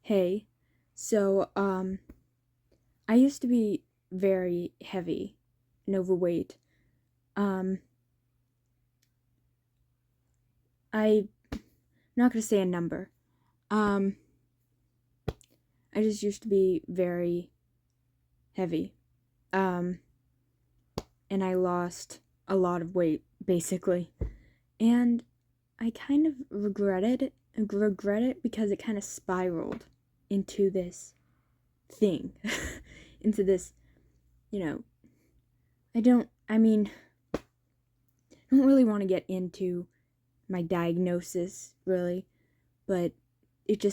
Hey, so I used to be very heavy and overweight. Um, I'm not gonna say a number. Um, I just used to be very heavy. Um, and I lost a lot of weight basically, and I kind of regret it because it kind of spiraled into this thing, into this, you know. I don't really want to get into my diagnosis really, but it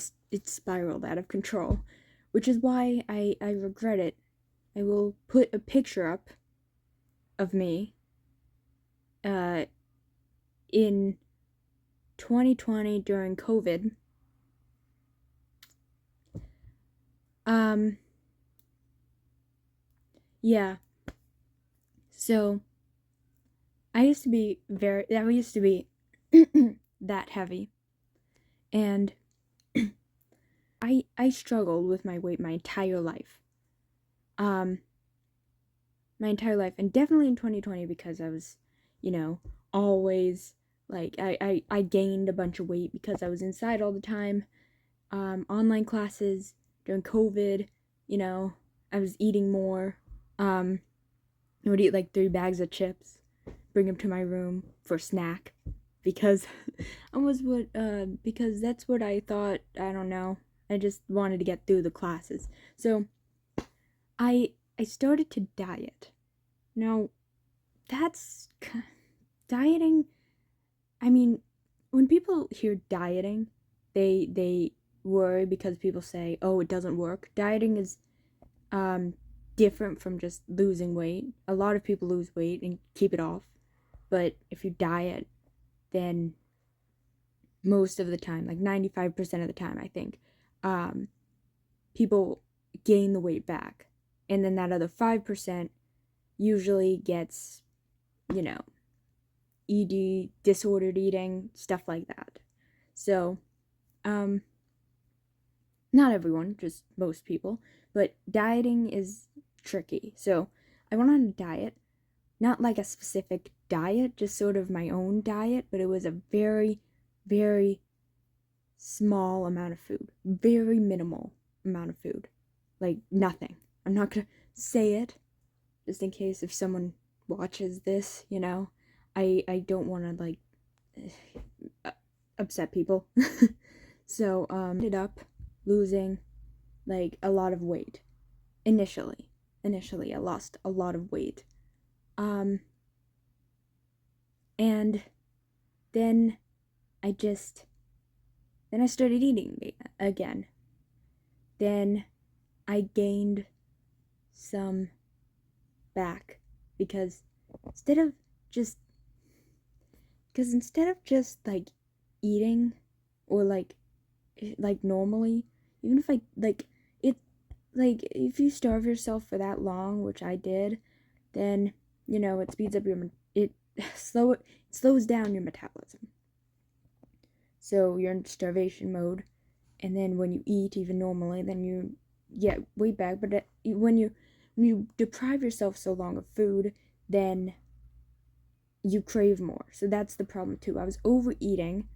spiraled out of control, which is why I regret it. I will put a picture up of me uh in 2020 during COVID. Um yeah. So I used to be that heavy, and I struggled with my weight my entire life. Um my entire life, and definitely in 2020 because I was, you know, always like I gained a bunch of weight because I was inside all the time. Online classes during COVID, you know, I was eating more. I would eat like 3 bags of chips, bring them to my room for snack because because that's what I thought. I don't know. I just wanted to get through the classes. So I started to diet. Now, that's dieting. I mean, when people hear dieting, they worry because people say, "Oh, it doesn't work." Dieting is um different from just losing weight. A lot of people lose weight and keep it off, but if you diet, then most of the time, like 95% of the time, I think, um people gain the weight back. And then that other 5% usually gets, you know, ED, disordered eating, stuff like that. So, um, not everyone, just most people, but dieting is tricky. So, I went on a diet, not like a specific diet, just sort of my own diet, but it was a very, very small amount of food, very minimal amount of food, like nothing. I'm not gonna say it just in case if someone watches this, you know. I don't want to like upset people. So ended up losing like a lot of weight initially. Initially, I lost a lot of weight. Um and then I just then I started eating again. Then I gained some back because instead of just instead of just like eating or like normally, even if I like it, like if you starve yourself for that long, which I did, then you know it speeds up it it slows down your metabolism. So you're in starvation mode, and then when you eat even normally, then you get weight back. But when you deprive yourself so long of food, then you crave more. So that's the problem too. I was overeating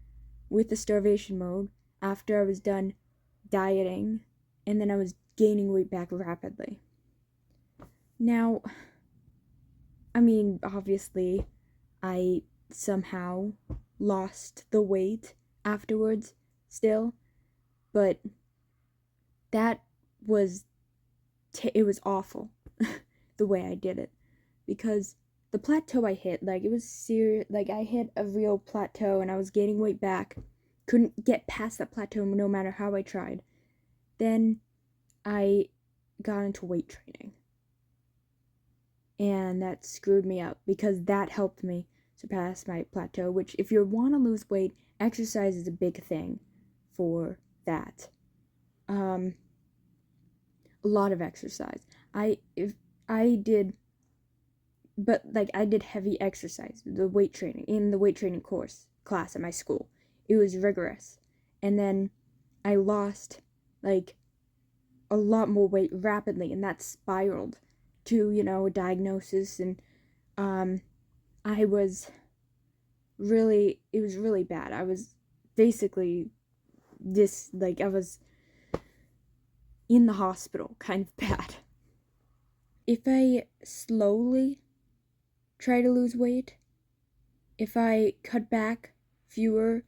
with the starvation mode after I was done dieting, and then I was gaining weight back rapidly. Now, I mean, obviously, I somehow lost the weight afterwards still, but that was it was awful the way I did it because the plateau I hit, like it was serious, like I hit a real plateau and I was gaining weight back. Couldn't get past that plateau no matter how I tried. Then I got into weight training, and that screwed me up because that helped me surpass my plateau, which if you want to lose weight, exercise is a big thing for that. Um a lot of exercise. If I did but like I did heavy exercise, the weight training in the weight training class at my school. It was rigorous. And then I lost like a lot more weight rapidly, and that spiraled to, a diagnosis. And I was it was really bad. I was basically I was in the hospital, kind of bad. If I slowly try to lose weight, if I cut back fewer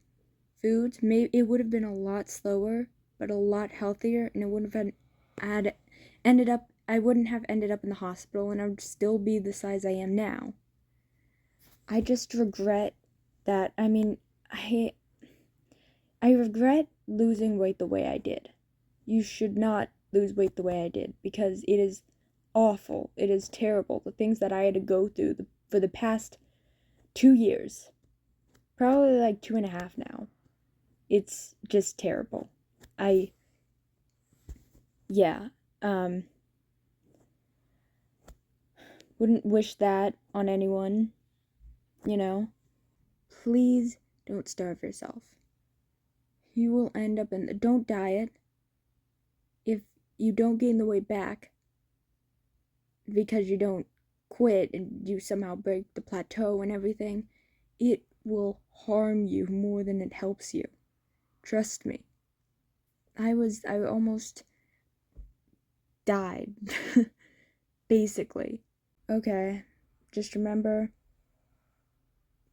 foods, maybe it would have been a lot slower, but a lot healthier, and it wouldn't have I wouldn't have ended up in the hospital, and I would still be the size I am now. I just regret that. I regret losing weight the way I did. You should not lose weight the way I did, because it is awful. It is terrible. The things that I had to go through for the past 2 years, probably like 2.5 now. It's just terrible. Yeah, wouldn't wish that on anyone, Please don't starve yourself. You will end up don't diet. If you don't gain the weight back because you don't quit and you somehow break the plateau and everything, it will harm you more than it helps you. Trust me. I almost died. Basically. Okay, just remember,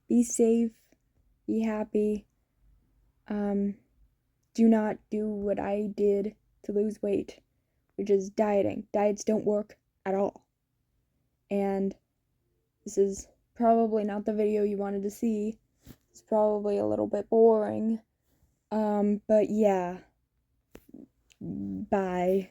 be safe, be happy. Do not do what I did to lose weight, which is dieting. Diets don't work at all. And this is probably not the video you wanted to see. It's probably a little bit boring. But yeah. Bye.